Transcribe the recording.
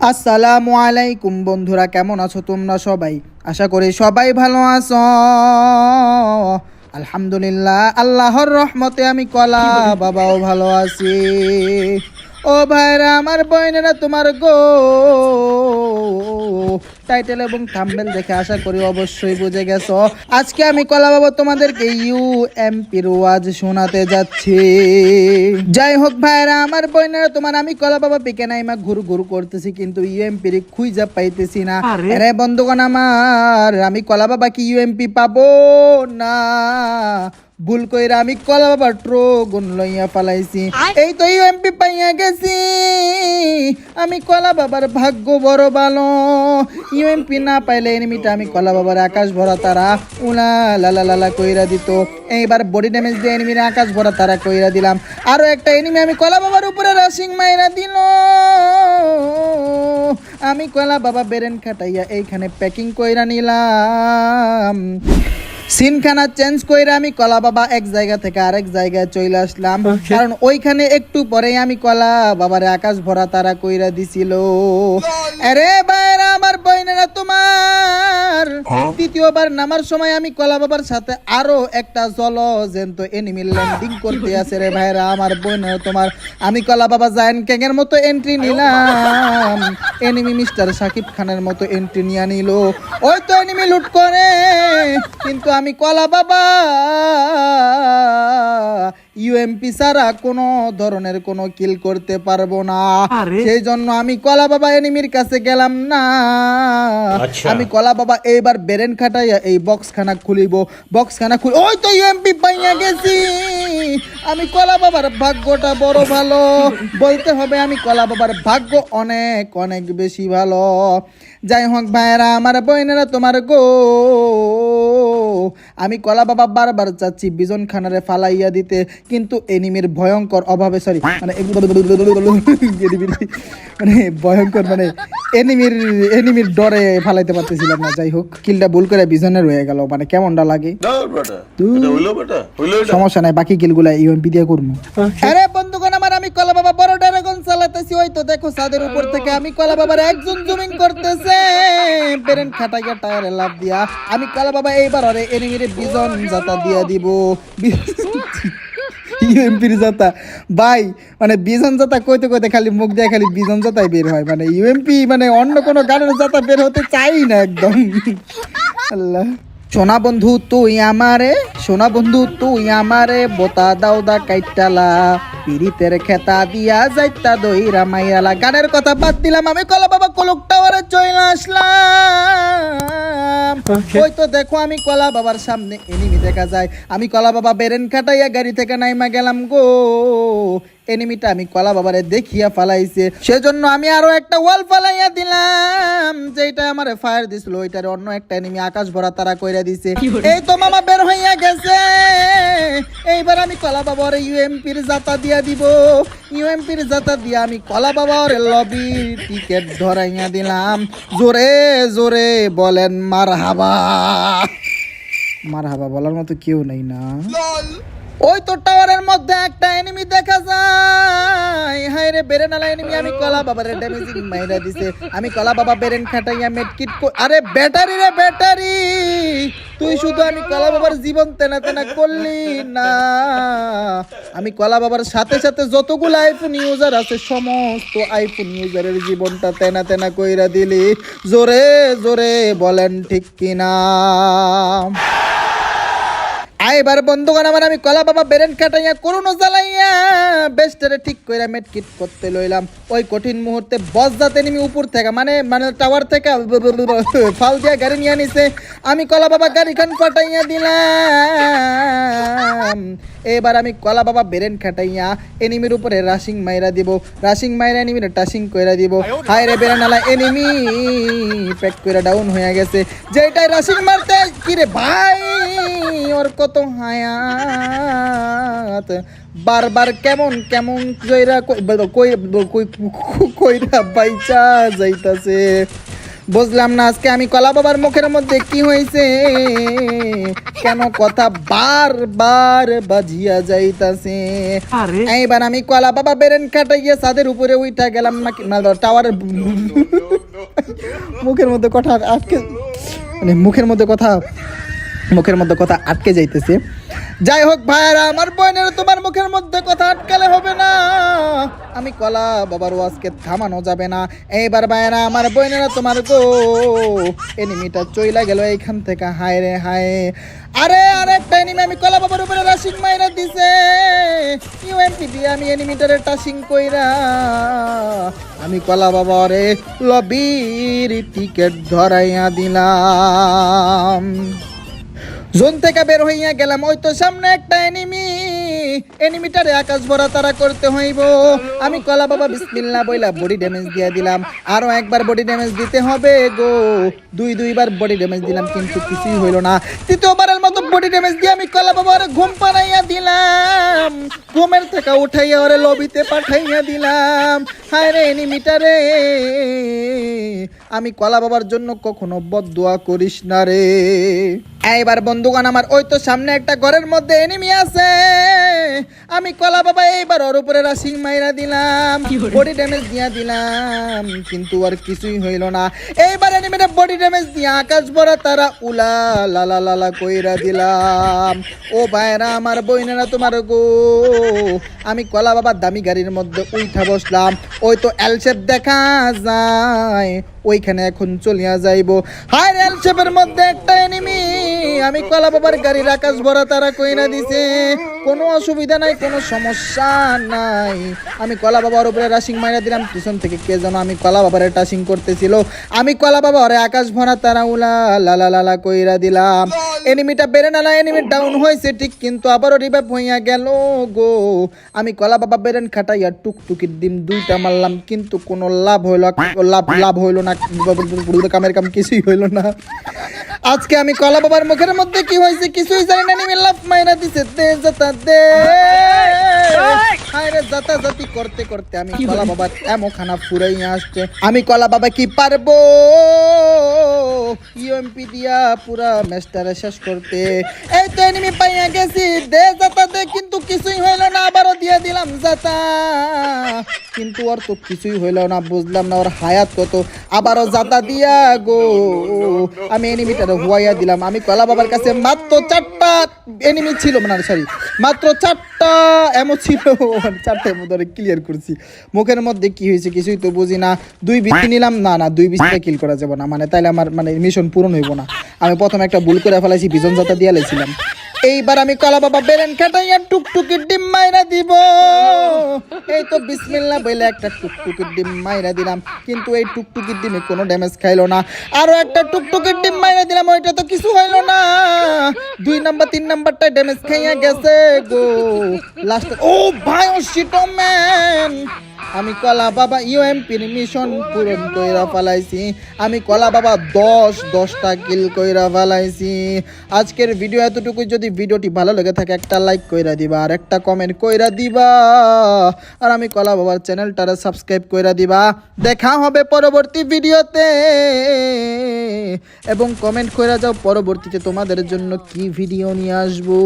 আসসালামু আলাইকুম বন্ধুরা, কেমন আছো তোমরা সবাই? আশা করি সবাই ভালো আছো। আলহামদুলিল্লাহ, আল্লাহর রহমতে আমি কলা বাবাও ভালো আছি। ও ভাইরা, আমার বোনেরা, তোমার গো টাইটেল এবং থাম্বনেল দেখে আশা করি অবশ্যই বুঝে গেছো। আজকে আমি কলা বাবা তোমাদেরকে ইউএমপির ওয়াজ শোনাতে যাচ্ছি। যাই হোক ভাইরা, আমার বোনেরা, তোমার আমি কলা বাবা পিকে নাইমা ঘুর ঘুর করতেছি, কিন্তু ইউএমপির খুঁজা পাইতেছি না। আরে বন্ধুগণ আমার, আমি কলা বাবা কি ইউএমপি পাবো না? ভুল কইরা আমি কলা বাবা ট্রোগন লইয়া ফালাইছি। এই তো ইউএমপি পাইয়া গেছি। আমি কলা বাবার ভাগ্য বড় ভালো। ইউএমপি না পাইলে এনিমিটা আমি কলা বাবার আকাশ ভরা তারা উলা লালা লালা কইরা দিত। এইবার বডি ড্যামেজ দিয়ে এনিমির আকাশ ভরা তারা কইরা দিলাম। আরো একটা এনিমি আমি কলা বাবার উপরে রাশিং মাইরা দিল। আমি কলা বাবা বেরেন খাটাইয়া এইখানে প্যাকিং কইরা নিলাম। সিনখানা চেঞ্জ করে আমি কলা বাবা এক জায়গা থেকে আরেক জায়গায় চলে আসলাম, কারণ ওইখানে একটু পরেই আমি কলা বাবার আকাশ ভরা তারা কইরা দিছিল। আরে বাইরা, আমার বইনেরা, তোমার দ্বিতীয়বার নামার সময় আমি কলা বাবার সাথে আরো একটা জলজন্ত এনিমি ল্যান্ডিং করতে আছে। রে ভাইরা, আমার বইনেরা, তোমার আমি কলা বাবা জায়ান ক্যাং এর মতো এন্ট্রি নিলাম। এনিমি মিস্টার সাকিব খানের মতো এন্ট্রি নিয়ে নিল। ওই তো এনিমি লুট করে, কিন্তু আমি কলা বাবা ইউএমপি ছাড়া কোনো ধরনের কোনো কিল করতে পারবো না। সেই জন্য আমি কলা বাবা এনিমির কাছে গেলাম না। আমি কলা বাবা এইবার বেরেন খাটাইয়া এই বক্স খানা খুলিব। বক্স খানা খুলি, ওই তো ইউএমপি পাইয়া গেছি। আমি কলা বাবার ভাগ্যটা বড় ভালো বলতে হবে। আমি কলা বাবার ভাগ্য অনেক অনেক বেশি ভালো। যাই হোক ভাইয়েরা, আমার বোনেরা, তোমার গো আমি কলা বাবা বারবার চাচ্ছি বিজন খানারে ফালাইয়া দিতে, কিন্তু এনিমির ভয়ঙ্কর অভাবে, সরি মানে ভয়ঙ্কর মানে এনিমির ডরে ফালাইতে পারতেছিলাম না। যাই হোক, কিলটা ভুল করে বিজনের হয়ে গেল, মানে কেমনটা লাগে। সমস্যা নাই, বাকি কিলগুলা ইউএমপি দিয়ে করবো। আরে বন্ধুগণ আমার, আমি কলা বাবা বড় ড্রাগন চালাতেছি। ওই তো দেখো ছাদের উপর থেকে আমি কলা বাবার একজন জুমিং করতেছে বেরেন খাটাইয়া টায়ারে লাভ দিয়া। আমি কলা বাবা এইবার আরে এনিমিরে বিজন জাতা দিয়া দিব। ইউএমপির জাতা ভাই, মানে বিজন জাতা কইতে কইতে খালি মুখ দিয়ে খালি বিজন জাতাই বের হয়। মানে ইউএমপি মানে অন্য কোনো গানের জাতা বের হতে চাই না একদম। আল্লাহ। সোনা বন্ধু তুই আমারে, সোনা বন্ধু তুই আমারে বোতা দাও দা কাইটালা, পিরিতের খেতা দিয়া যাইতা দইরা মাইয়ালা। গানের কথা বাদ দিলাম, আমি কলা বাবা কলক টাওয়ারে চলে আসলাম। ওই তো দেখো আমি কলা বাবার সামনে এনিমি দেখা যায়। আমি কলা বাবা বেরেন খাটাইয়া গাড়ি থেকে নাইমা গেলাম গো। এনিমিটা আমি কলা বাবারে দেখিয়া ফালাইছে, সেজন্য আমি আরো একটা ওয়াল ফালাইয়া দিলাম। যেটা আমার ফায়ার দিছিল ওইটারে অন্য একটা এনিমি আকাশ ভরা তারা কইরা দিছে। এই তো মামা বের হইয়া গেছে। এইবার আমি কলা বাবার ইউএমপির জাতা দিয়া দিব। ইউএমপির জাতা দিয়া আমি কলা বাবার লবি টিকেট ধরাইয়া দিলাম। জোরে জোরে বলেন মারহাবা। মারহাবা বলার মতো কেউ নাই না। ওই তো টাওয়ারের মধ্যে একটা এনিমি দেখা যায়। হায় রে, বেরেনালা এনিমি আমি কলা বাবার ড্যামেজিং মাইরা দিছে। আমি কলা বাবা বেরেন খাটাইয়া মেডকিট, আরে ব্যাটারি রে ব্যাটারি, তুই শুধু আমি কলা বাবার জীবন তেনা তেনা করলি না। আমি কলা বাবার সাথে সাথে যতগুলো আইফোন ইউজার আছে সমস্ত আইফোন ইউজারের জীবনটা তেনা তেনা কইরা দিলি। জোরে জোরে বলেন ঠিক কিনা। আইবার বন্ধুগণ আমার, আমি কলা বাবা বেরেন কাটাইয়া করুন জ্বালাইয়া বেস্টারে ঠিক কইরা মেডকিট করতে লইলাম। ওই কঠিন মুহূর্তে বস যাতে নেমি উপর থেকে মানে মানে টাওয়ার থেকে ফাল দিয়া গাড়ি নিয়ে নিছে। আমি কলা বাবা গাড়িখান ফাটাইয়া দিলাম। এবার আমি কলা বাবা বেরেন খাটাইয়া এনিমির উপরে রাশিং মাইরা দিব। রাশিং মাইরা এনিমির টাশিং কইরা দিব। হায় রে বেরেনালা এনিমি প্যাক কইরা ডাউন হয়ে গেছে। যেটাই রাশিং মারতে কি রে ভাই, ওর কত হায়াত, বারবার কেমন কেমন কইরা বাইচা যাইতাছে। বুঝলাম না আজকে আমি কলা বাবার মুখের মধ্যে কি হয়েছে, কেন কথা বারবার বাজিয়া যাইতাছে। এইবার আমি কলা বাবা বেরেন কাটাইয়া ছাদের উপরে উঠা গেলাম না টাওয়ারের মুখের মধ্যে কথা আটকে, মানে মুখের মধ্যে কথা আটকে যাইতেছে। যাই হোক ভাইয়ারা আমার বোনের, তোমার মুখের মধ্যে কথা আটকালে হবে না, আমি কলা বাবার ওয়াজকে থামানো যাবে না। এইবার ভাইয়ারা আমার বোনেরা তোমার গো এনিমিটা চইলা গেল এইখান থেকে, হায় রে হায়। আরে আরেকটা এনিমি আমি কলা বাবার উপরে রাশিং মাইরা দিছে, ইউএমপি দিয়ে আমি এনিমিটারে টাশিং কইরা আমি কলা বাবারে লবির টিকেট ধরাইয়া দিলাম। জোন থেকে বের হইয়া গেলাম, ওই তো সামনে একটা এনিমিটারে আকাশ ভরা তারা করতে হইব। আমি কলা বাবা বিসমিল্লাহ বইলা বডি ড্যামেজ দিয়ে দিলাম, আরো একবার বডি ড্যামেজ দিতে হবে গো। দুইবার বডি ড্যামেজ দিলাম কিন্তু কিছুই হইল না। তৃতীয়বারের মতো বডি ড্যামেজ দিয়ে আমি কলা বাবার ঘুম পাড়াইয়া দিলাম, ঘুমের থেকে উঠাইয়া ওরে লবিতে পাঠাইয়া দিলাম। হায় রে এনিমিটারে, আমি কলা বাবার জন্য কখনো বদদোয়া করিস না রে। এইবার বন্ধুগণ আমার ওই তো সামনে একটা ঘরের মধ্যে এনিমি আছে, আমি কলা বাবা এইবার ওর উপরে রাশিং মাইরা দিলাম, বডি ড্যামেজ দিয়া দিলাম কিন্তু আর কিছুই হইল না। এইবার এনিমিটা বডি ড্যামেজ দিয়া আকাশ ভরা তারা উলা লালা লালা কইরা দিলাম। ও ভাইরা আমার বইনেরা তোমার গো, আমি কলা বাবার দামি গাড়ির মধ্যে উঠা বসলাম, ওই তো এল শেপ দেখা যায়, ওইখানে এখন চলিয়া যাইব। হায় এল শেপের মধ্যে একটা এনিমি, আমি কলা বাবার গাড়ির আকাশ ভরা তারা কইরা দিছে, কোনো অসুবিধা নাই, কোনো সমস্যা নাই। আমি কলা বাবার উপরে রাশিং মাইরা দিলাম, পিছন থেকে কে যেন আমি কলা বাবার টাশিং করতেছিল, আমি কলা বাবা ওরে আকাশ ভরা তারা উলা লালা লালা কইরা দিলাম। এনিমিটা বেড়ে নালা এনিমি ডাউন হয়েছে ঠিক, কিন্তু আবারও রিভাইভ হইয়া গেল গো। আমি কলা বাবা বেরেন খাটাইয়া টুকটুকির ডিম দুইটা মারলাম কিন্তু কোনো লাভ হইল না, কামের কাম কিছুই হইল না। আজকে আমি কলা বাবার মুখের মধ্যে কি হয়েছে কিছুই জানি না, নিমে লাভ মাইরা দিছে, দে জাতা দে। হায় রে জাতা জাতি করতে করতে আমি কলা বাবার এমন খানা ফুরাইয়া আসছে, আমি কলা বাবা কি পারবো ইউএমপি দিয়া পুরা ম্যাচটারে শেষ করতে। এই তো এনিমি পাইয়া গেছি, দে জাতা দে, কিন্তু কিছুই হইল না, আবারও দিয়ে দিলাম জাতা কিন্তু ওর তো কিছুই হইল না। বুঝলাম না ওর হায়াত কত, আবারও জাতা দিয়া গো আমি এনিমিটারে হুয়াইয়া দিলাম। আমি কলা বাবার কাছে মাত্র 4টা এনিমি ছিল, মানে সরি মাত্র 4টা এমন ছিল, 4টার মধ্যে ক্লিয়ার করছি। মুখের মধ্যে কি হয়েছে কিছুই তো বুঝি না। 2 বিসি নিলাম, না 2 বিসিটা কিল করা যাবে না, মানে তাইলে আমার মানে মিশন পূরণ হইব না। আমি প্রথমে একটা ভুল করে ফেলাইছি, বিজন জাতা দিয়া লাইছিলাম। এইবার আমি কলা বাবা বেরেন খাটাইয়া টুকটুকির ডিম মাইরা দিব, এই তো বিসমিল্লাহ বলে একটা টুকটুকির ডিম মাইরা দিলাম কিন্তু এই টুকটুকির ডিমে কোনো ড্যামেজ খাইলো না। আরো একটা টুকটুকির ডিম মাইরা দিলাম, ওইটা তো কিছু হইলো না। 2 নাম্বার 3 নাম্বারটা ড্যামেজ খাইয়া গেছে গো। লাস্ট ও ভাই ও শিট ম্যান, আমি কলা বাবা ইউএমপির মিশন পূরণ কইরা ফেলাইছি, আমি কলা বাবা 10টা কিল কইরা ফেলাইছি। আজকের ভিডিও এতটুকু, যদি ভিডিওটি ভালো লেগে থাকে একটা লাইক কইরা দিবা আর একটা কমেন্ট কইরা দিবা, আর আমি কলা বাবার চ্যানেলটারে সাবস্ক্রাইব কইরা দিবা। দেখা হবে পরবর্তী ভিডিওতে, এবং কমেন্ট কইরা যাও পরবর্তীতে তোমাদের জন্য কি ভিডিও নিয়ে আসবো।